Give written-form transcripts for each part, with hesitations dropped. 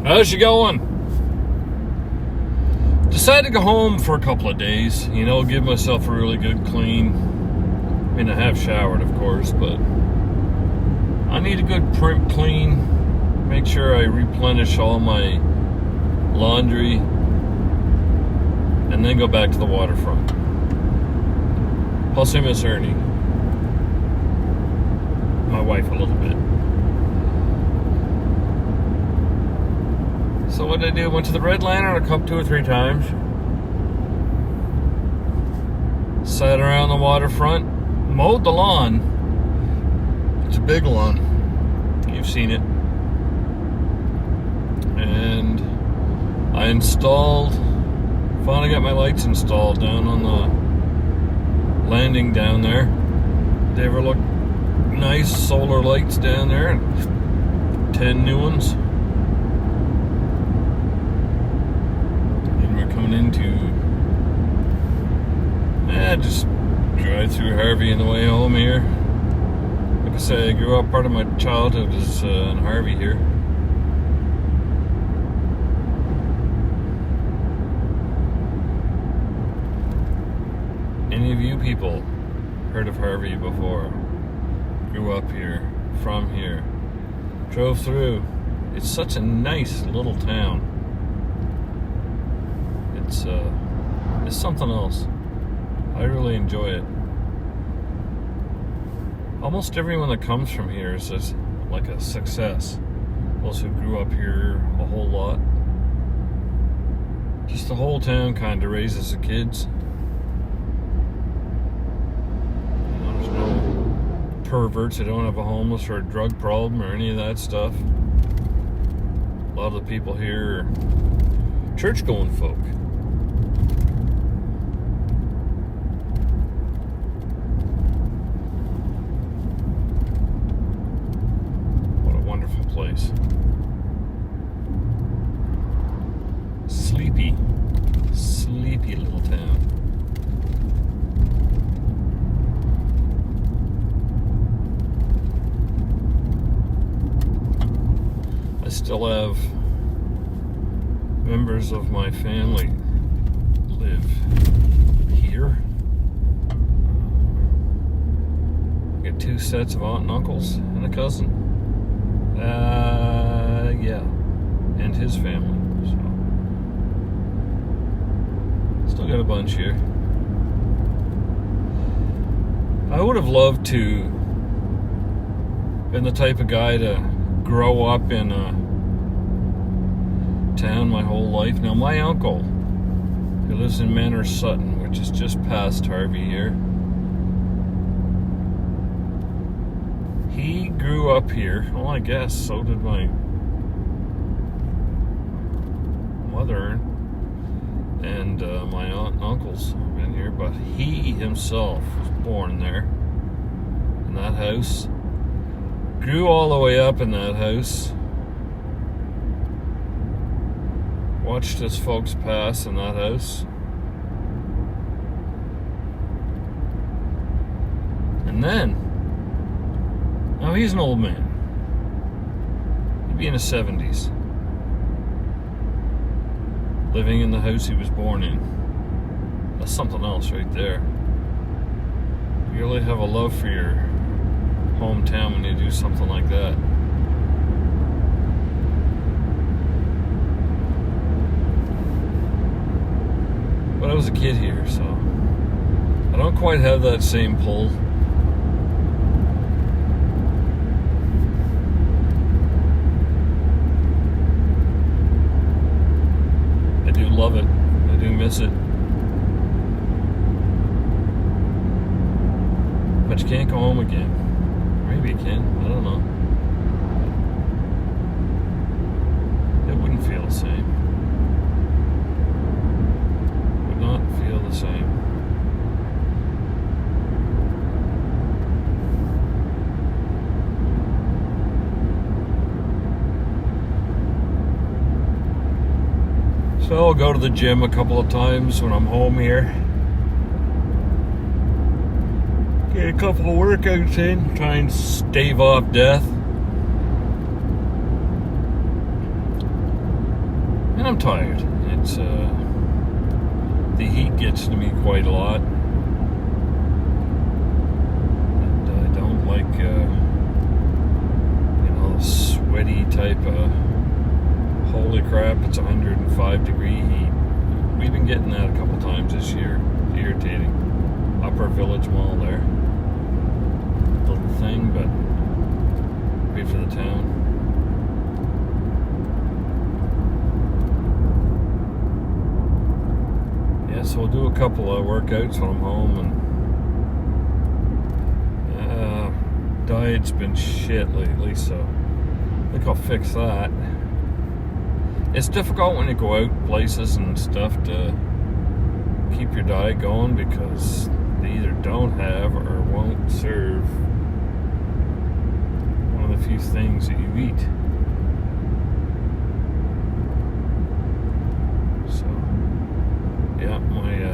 How's you going? Decided to go home for a couple of days, give myself a really good clean. I mean, I have showered, of course, but I need a good clean. Make sure I replenish all my laundry and then go back to the waterfront. Plus I miss Ernie, my wife, a little bit. So what did I do? Went to the Red Lantern a couple, 2 or 3 times. Sat around the waterfront, mowed the lawn. It's a big lawn. You've seen it. And I finally got my lights installed down on the landing down there. They ever look nice solar lights down there? 10 new ones. Into just drive through Harvey on the way home here. Like I say, I grew up, part of my childhood is in Harvey here. Any of you people heard of Harvey before? Grew up here, from here, drove through. It's such a nice little town. It's something else. I really enjoy it. Almost everyone that comes from here is just like a success. Those who grew up here a whole lot. Just the whole town kind of raises the kids. There's no perverts that don't have a homeless or a drug problem or any of that stuff. A lot of the people here are church-going folk. Place. Sleepy little town. I still have members of my family live here. I got 2 sets of aunt and uncles and a cousin. Yeah, and his family. So, still got a bunch here. I would have loved to been the type of guy to grow up in a town my whole life. Now, my uncle, who lives in Manor Sutton, which is just past Harvey here, he grew up here. Well, I guess so did my mother and my aunt and uncles have been here, but he himself was born there in that house, grew all the way up in that house, watched his folks pass in that house, and then now he's an old man. He'd be in his 70s. Living in the house he was born in. That's something else right there. You really have a love for your hometown when you do something like that. But I was a kid here, so I don't quite have that same pull. Love it. I do miss it. But you can't go home again. Maybe you can. I don't know. It wouldn't feel the same. Would not feel the same. So I'll go to the gym a couple of times when I'm home here. Get a couple of workouts in, try and stave off death. I'm tired. It's the heat gets to me quite a lot, and I don't like the sweaty type of holy crap, it's 105 degree heat. We've been getting that a couple times this year. It's irritating. Upper Village Mall there, little thing, but great for the town. Yeah, so we'll do a couple of workouts when I'm home, and diet's been shit lately, so I think I'll fix that. It's difficult when you go out places and stuff to keep your diet going because they either don't have or won't serve one of the few things that you eat. So, yeah,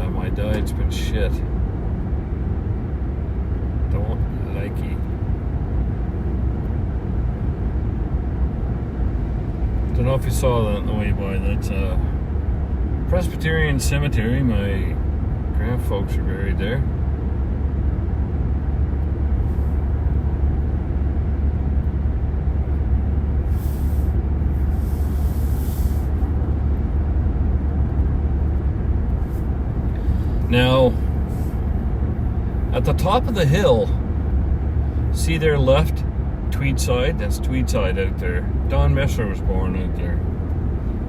my diet's been shit. Don't like it. Don't know if you saw that on the way by. That's Presbyterian Cemetery. My grandfolks are buried there. Now, at the top of the hill, see there left, Tweedside? That's Tweedside out there. Don Messer was born out there.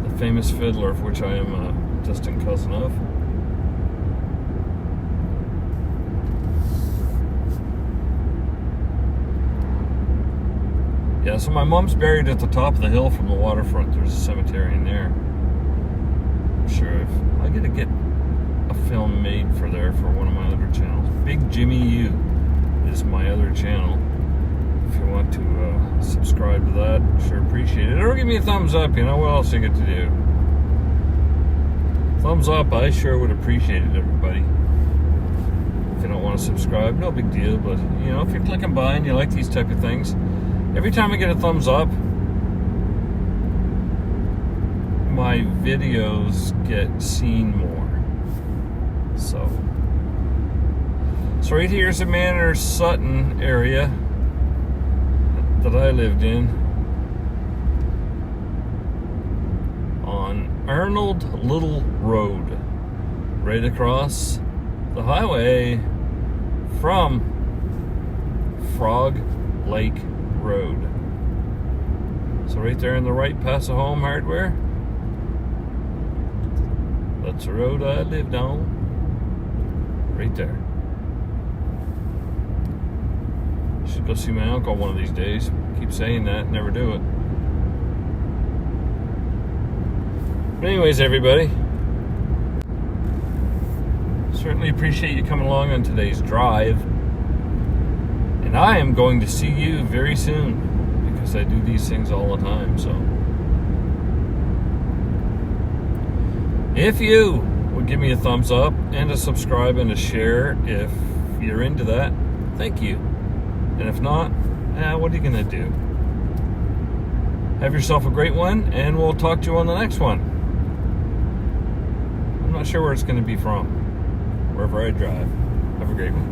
The famous fiddler, of which I am a distant cousin of. Yeah, so my mom's buried at the top of the hill from the waterfront. There's a cemetery in there. I'm sure I gotta get a film made for there for one of my other channels. Big Jimmy U is my other channel. If you want to subscribe to that, sure appreciate it. Or give me a thumbs up, what else you get to do? Thumbs up, I sure would appreciate it, everybody. If you don't want to subscribe, no big deal, but if you're clicking by and you like these type of things, every time I get a thumbs up, my videos get seen more. So right here's the Manor Sutton area that I lived in on Arnold Little Road, right across the highway from Frog Lake Road. So right there on the right past the Home Hardware, that's the road I lived on, right there. Should go see my uncle one of these days. Keep saying that, never do it. But anyways, everybody, certainly appreciate you coming along on today's drive. And I am going to see you very soon because I do these things all the time. So if you would give me a thumbs up and a subscribe and a share if you're into that, thank you. And if not, what are you gonna do? Have yourself a great one, and we'll talk to you on the next one. I'm not sure where it's gonna be from, wherever I drive. Have a great one.